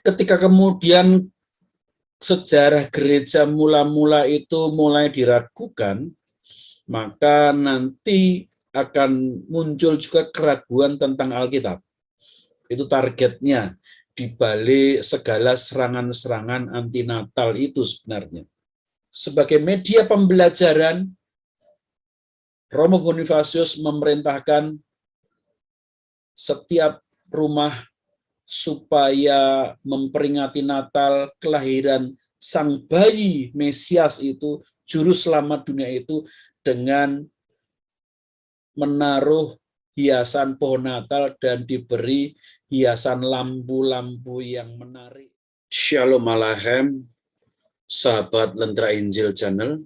ketika kemudian sejarah gereja mula-mula itu mulai diragukan, maka nanti akan muncul juga keraguan tentang Alkitab. Itu targetnya di balik segala serangan-serangan anti Natal itu sebenarnya. Sebagai media pembelajaran, Romo Bonifasius memerintahkan setiap rumah supaya memperingati Natal kelahiran sang bayi Mesias itu, juru selamat dunia itu, dengan menaruh hiasan pohon Natal dan diberi hiasan lampu-lampu yang menarik. Shalom Aleichem, sahabat Lentera Injil Channel.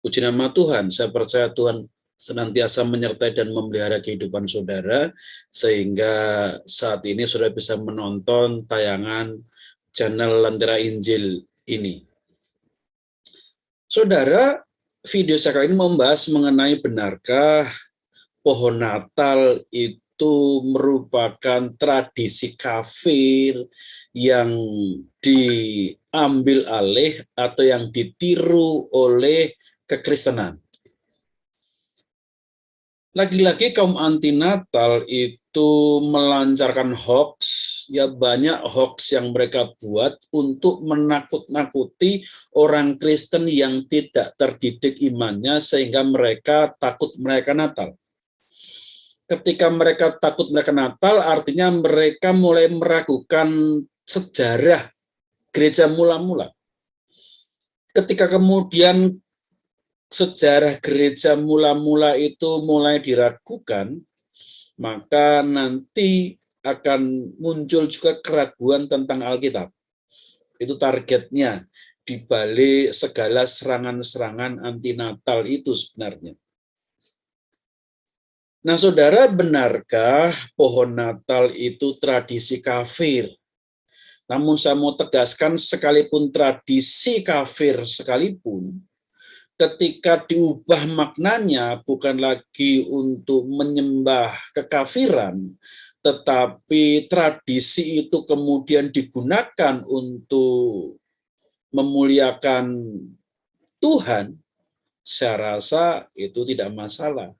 Puji nama Tuhan, saya percaya Tuhan senantiasa menyertai dan memelihara kehidupan saudara, sehingga saat ini saudara bisa menonton tayangan channel Lentera Injil ini. Saudara, video saya kali ini membahas mengenai benarkah pohon Natal itu merupakan tradisi kafir yang diambil alih atau yang ditiru oleh kekristenan. Lagi-lagi kaum anti Natal itu melancarkan hoax, ya banyak hoax yang mereka buat untuk menakut-nakuti orang Kristen yang tidak terdidik imannya sehingga mereka takut merayakan Natal. Ketika mereka takut merayakan Natal, artinya mereka mulai meragukan sejarah gereja mula-mula. Ketika kemudian sejarah gereja mula-mula itu mulai diragukan, maka nanti akan muncul juga keraguan tentang Alkitab. Itu targetnya di balik segala serangan-serangan anti Natal itu sebenarnya. Nah, saudara, benarkah pohon Natal itu tradisi kafir? Namun saya mau tegaskan, sekalipun tradisi kafir sekalipun, ketika diubah maknanya bukan lagi untuk menyembah kekafiran, tetapi tradisi itu kemudian digunakan untuk memuliakan Tuhan, saya rasa itu tidak masalah.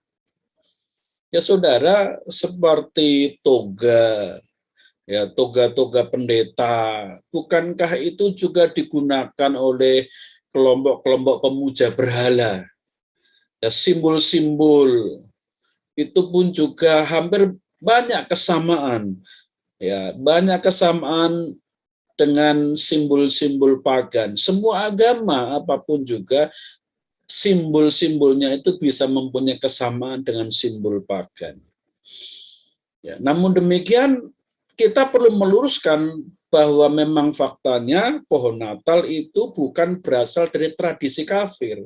Ya saudara, seperti toga, ya toga-toga pendeta, bukankah itu juga digunakan oleh kelompok-kelompok pemuja berhala? Ya, simbol-simbol itu pun juga hampir banyak kesamaan, ya banyak kesamaan dengan simbol-simbol pagan. Semua agama apapun juga simbol-simbolnya itu bisa mempunyai kesamaan dengan simbol pagan. Ya, namun demikian kita perlu meluruskan bahwa memang faktanya pohon Natal itu bukan berasal dari tradisi kafir.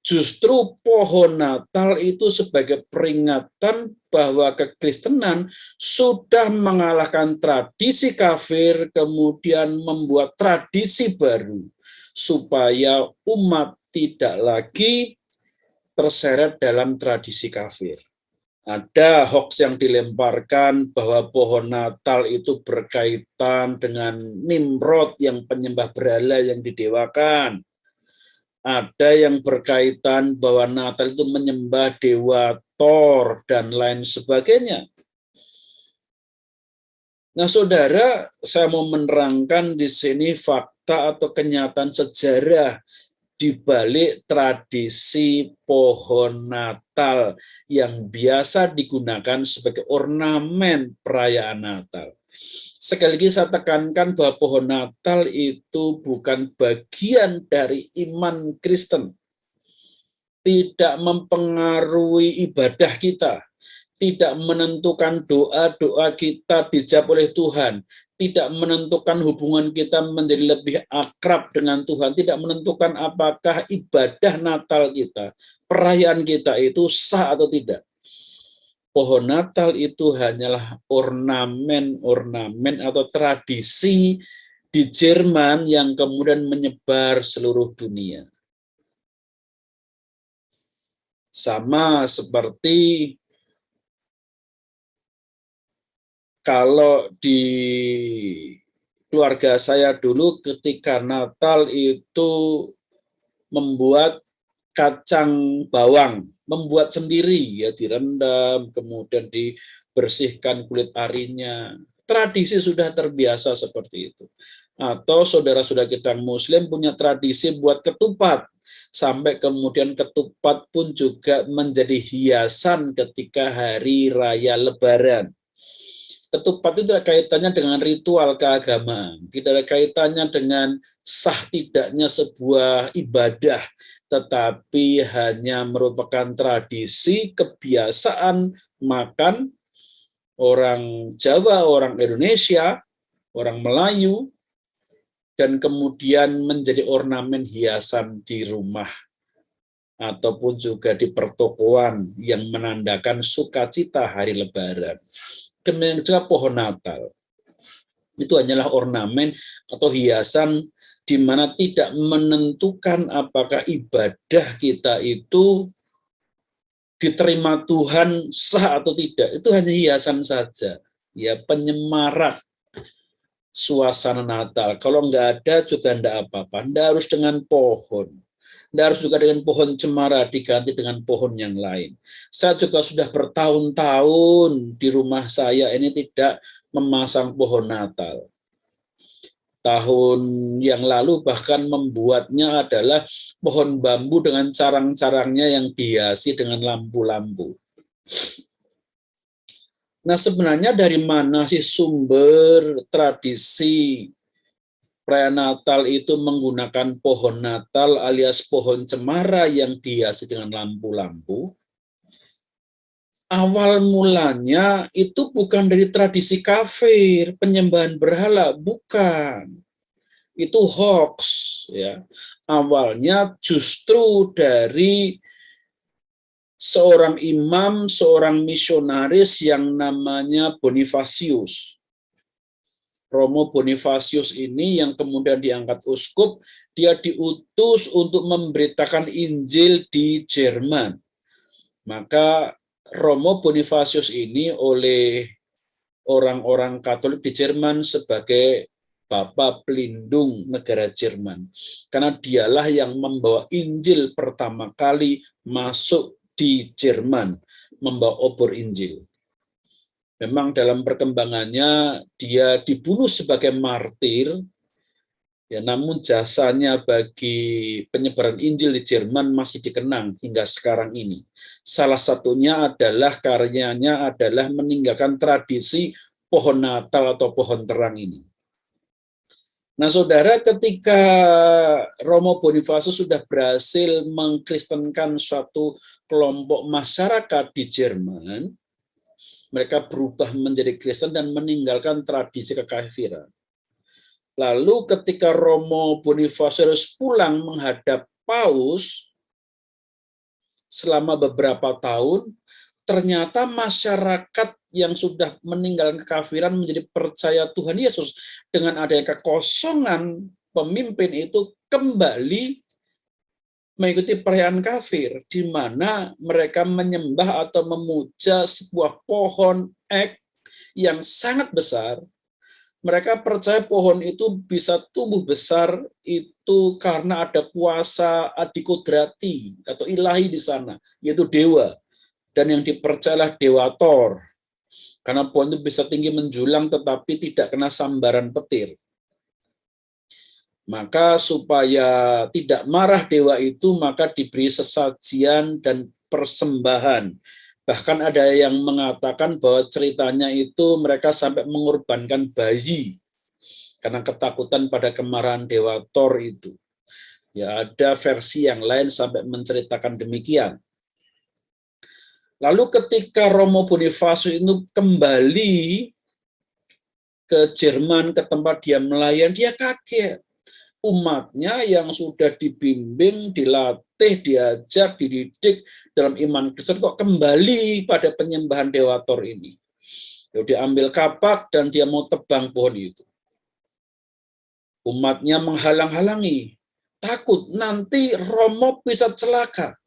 Justru pohon Natal itu sebagai peringatan bahwa kekristenan sudah mengalahkan tradisi kafir, kemudian membuat tradisi baru, supaya umat tidak lagi terseret dalam tradisi kafir. Ada hoax yang dilemparkan bahwa pohon Natal itu berkaitan dengan Nimrod yang penyembah berhala yang didewakan. Ada yang berkaitan bahwa Natal itu menyembah dewa Thor dan lain sebagainya. Nah, saudara, saya mau menerangkan di sini fakta atau kenyataan sejarah di balik tradisi pohon Natal yang biasa digunakan sebagai ornamen perayaan Natal. Sekali lagi saya tekankan bahwa pohon Natal itu bukan bagian dari iman Kristen. Tidak mempengaruhi ibadah kita. Tidak menentukan doa-doa kita dijawab oleh Tuhan. Tidak menentukan hubungan kita menjadi lebih akrab dengan Tuhan. Tidak menentukan apakah ibadah Natal kita, perayaan kita itu sah atau tidak. Pohon Natal itu hanyalah ornamen atau tradisi di Jerman yang kemudian menyebar seluruh dunia. Sama seperti kalau di keluarga saya dulu ketika Natal itu membuat kacang bawang, membuat sendiri ya, direndam, kemudian dibersihkan kulit arinya. Tradisi sudah terbiasa seperti itu. Atau saudara-saudara kita Muslim punya tradisi buat ketupat, sampai kemudian ketupat pun juga menjadi hiasan ketika hari raya Lebaran. Ketupat itu tidak kaitannya dengan ritual keagamaan, tidak ada kaitannya dengan sah tidaknya sebuah ibadah, tetapi hanya merupakan tradisi kebiasaan makan orang Jawa, orang Indonesia, orang Melayu, dan kemudian menjadi ornamen hiasan di rumah ataupun juga di pertokoan yang menandakan sukacita hari Lebaran. Kemudian juga pohon Natal. Itu hanyalah ornamen atau hiasan di mana tidak menentukan apakah ibadah kita itu diterima Tuhan sah atau tidak. Itu hanya hiasan saja, ya, penyemarak suasana Natal. Kalau nggak ada juga nggak apa-apa. Nggak harus dengan pohon. Nggak harus juga dengan pohon cemara diganti dengan pohon yang lain. Saya juga sudah bertahun-tahun di rumah saya ini tidak memasang pohon Natal. Tahun yang lalu bahkan membuatnya adalah pohon bambu dengan carang-carangnya yang dihiasi dengan lampu-lampu. Nah, sebenarnya dari mana sih sumber tradisi perayaan Natal itu menggunakan pohon Natal alias pohon cemara yang dihiasi dengan lampu-lampu? Awal mulanya itu bukan dari tradisi kafir, penyembahan berhala, bukan. Itu hoax, ya. Awalnya justru dari seorang imam, seorang misionaris yang namanya Bonifasius. Romo Bonifasius ini yang kemudian diangkat uskup, dia diutus untuk memberitakan Injil di Jerman. Maka Romo Bonifasius ini oleh orang-orang Katolik di Jerman sebagai Bapak pelindung negara Jerman. Karena dialah yang membawa Injil pertama kali masuk di Jerman, membawa obor Injil. Memang dalam perkembangannya dia dibunuh sebagai martir, ya, namun jasanya bagi penyebaran Injil di Jerman masih dikenang hingga sekarang ini. Salah satunya adalah karyanya adalah meninggalkan tradisi pohon Natal atau pohon terang ini. Nah, saudara, ketika Romo Bonifasius sudah berhasil mengkristenkan suatu kelompok masyarakat di Jerman, mereka berubah menjadi Kristen dan meninggalkan tradisi kekafiran. Lalu ketika Romo Bonifasius pulang menghadap Paus selama beberapa tahun, ternyata masyarakat yang sudah meninggalkan kekafiran menjadi percaya Tuhan Yesus. Dengan adanya kekosongan pemimpin itu kembali mengikuti perayaan kafir, di mana mereka menyembah atau memuja sebuah pohon ek yang sangat besar. Mereka percaya pohon itu bisa tumbuh besar itu karena ada kuasa adikodrati atau ilahi di sana, yaitu dewa. Dan yang dipercayalah dewa Thor. Karena pohon itu bisa tinggi menjulang tetapi tidak kena sambaran petir. Maka supaya tidak marah dewa itu, maka diberi sesajian dan persembahan. Bahkan ada yang mengatakan bahwa ceritanya itu mereka sampai mengorbankan bayi karena ketakutan pada kemarahan dewa Thor itu. Ya, ada versi yang lain sampai menceritakan demikian. Lalu ketika Romo Bonifasius itu kembali ke Jerman, ke tempat dia melayani, dia kaget. Umatnya yang sudah dibimbing, dilatih, diajar, dididik dalam iman Kristen kok kembali pada penyembahan dewa Thor ini. Dia ambil kapak dan dia mau tebang pohon itu. Umatnya menghalang-halangi, takut nanti Romo bisa celaka.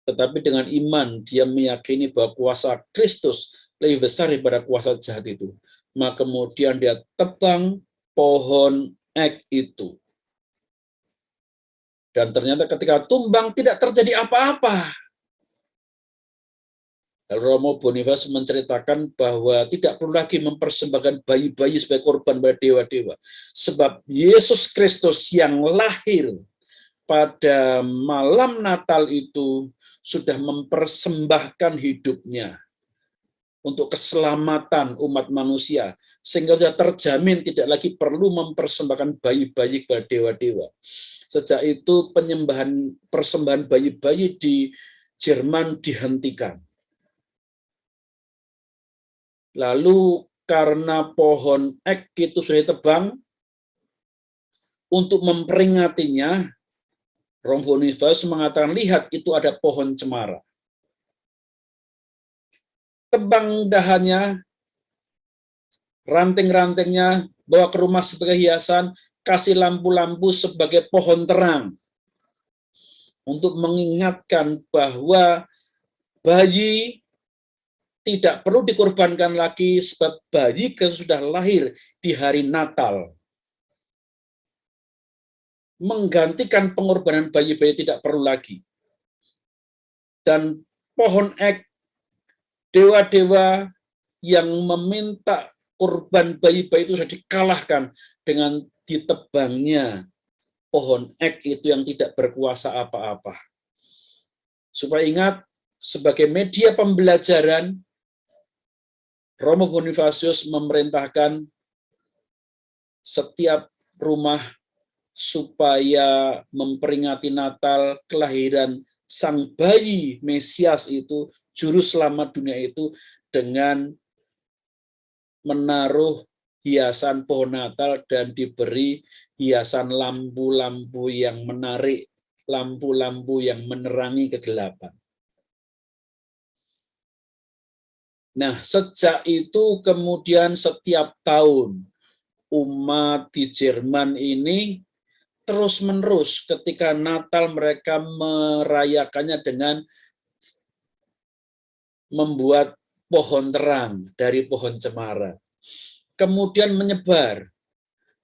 Tetapi dengan iman dia meyakini bahwa kuasa Kristus lebih besar daripada kuasa jahat itu. Maka kemudian dia tebang pohon ek itu. Dan ternyata ketika tumbang tidak terjadi apa-apa. Romo Boniface menceritakan bahwa tidak perlu lagi mempersembahkan bayi-bayi sebagai korban pada dewa-dewa. Sebab Yesus Kristus yang lahir pada malam Natal itu sudah mempersembahkan hidupnya untuk keselamatan umat manusia. Sehingga sudah terjamin tidak lagi perlu mempersembahkan bayi-bayi kepada dewa-dewa. Sejak itu persembahan bayi-bayi di Jerman dihentikan. Lalu karena pohon ek itu sudah ditebang, untuk memperingatinya, Romo Boniface mengatakan, lihat itu ada pohon cemara. Tebang dahannya, ranting-rantingnya, bawa ke rumah sebagai hiasan, kasih lampu-lampu sebagai pohon terang. Untuk mengingatkan bahwa bayi tidak perlu dikorbankan lagi sebab bayi Kristus sudah lahir di hari Natal. Menggantikan pengorbanan bayi-bayi tidak perlu lagi. Dan pohon ek, dewa-dewa yang meminta korban bayi-bayi itu sudah dikalahkan dengan ditebangnya pohon ek itu yang tidak berkuasa apa-apa. Supaya ingat, sebagai media pembelajaran, Romo Bonifacius memerintahkan setiap rumah supaya memperingati Natal kelahiran sang bayi Mesias itu, juru selamat dunia itu, dengan menaruh hiasan pohon Natal dan diberi hiasan lampu-lampu yang menarik, lampu-lampu yang menerangi kegelapan. Nah, sejak itu kemudian setiap tahun umat di Jerman ini terus-menerus ketika Natal mereka merayakannya dengan membuat pohon terang dari pohon cemara. Kemudian menyebar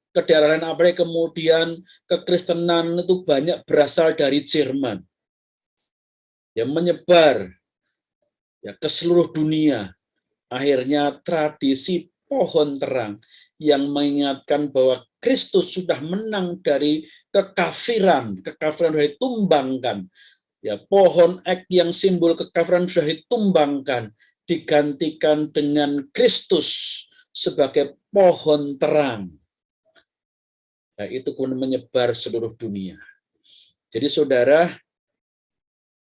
ke daerah lain, apalagi kemudian kekristenan itu banyak berasal dari Jerman. Yang menyebar ya ke seluruh dunia. Akhirnya tradisi pohon terang yang mengingatkan bahwa Kristus sudah menang dari kekafiran sudah ditumbangkan. Ya, pohon ek yang simbol kekafiran sudah ditumbangkan, digantikan dengan Kristus sebagai pohon terang. Nah, itu kemudian menyebar seluruh dunia. Jadi saudara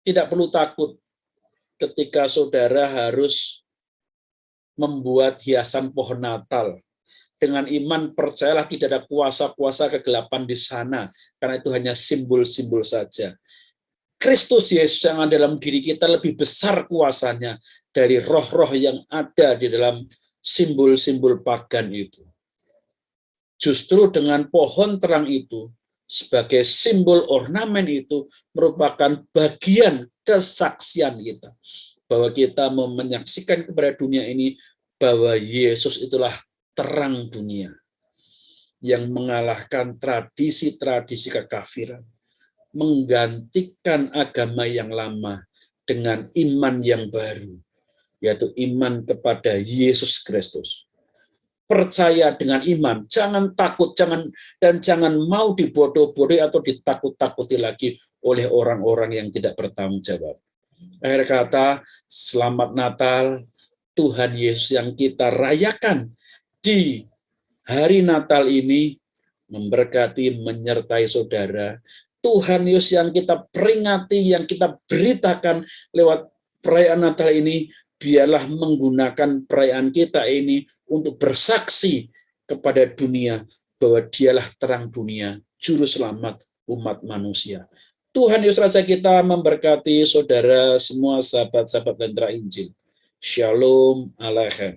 tidak perlu takut ketika saudara harus membuat hiasan pohon Natal. Dengan iman percayalah tidak ada kuasa-kuasa kegelapan di sana, karena itu hanya simbol-simbol saja. Kristus Yesus yang ada dalam diri kita lebih besar kuasanya dari roh-roh yang ada di dalam simbol-simbol pagan itu. Justru dengan pohon terang itu, sebagai simbol ornamen itu, merupakan bagian kesaksian kita. Bahwa kita mau menyaksikan kepada dunia ini bahwa Yesus itulah terang dunia yang mengalahkan tradisi-tradisi kekafiran, menggantikan agama yang lama dengan iman yang baru, yaitu iman kepada Yesus Kristus. Percaya dengan iman, jangan takut, jangan mau dibodoh-bodohi atau ditakut-takuti lagi oleh orang-orang yang tidak bertanggung jawab. Akhir kata, selamat Natal, Tuhan Yesus yang kita rayakan di hari Natal ini memberkati, menyertai saudara. Tuhan Yesus yang kita peringati, yang kita beritakan lewat perayaan Natal ini, biarlah menggunakan perayaan kita ini untuk bersaksi kepada dunia bahwa dialah terang dunia, juru selamat umat manusia. Tuhan Yesus Raja kita memberkati saudara semua, sahabat-sahabat Lentera Injil. Shalom Aleichem.